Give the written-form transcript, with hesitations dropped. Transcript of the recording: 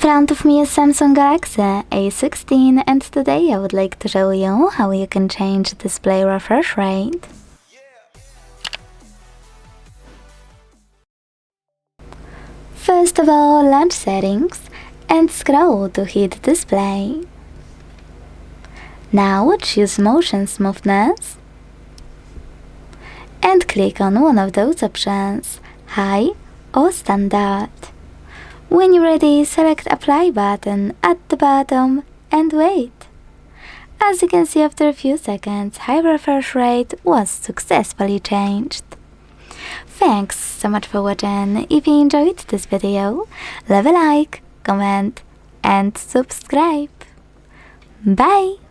front of me is Samsung Galaxy A16 and today I would like to show you how you can change display refresh rate. First of all, launch settings and scroll to hit display. Now choose motion smoothness and click on one of those options, high or standard. When you're ready, select apply button at the bottom and wait. As you can see, after a few seconds, high refresh rate was successfully changed. Thanks so much for watching. If you enjoyed this video, leave a like, comment and subscribe. Bye!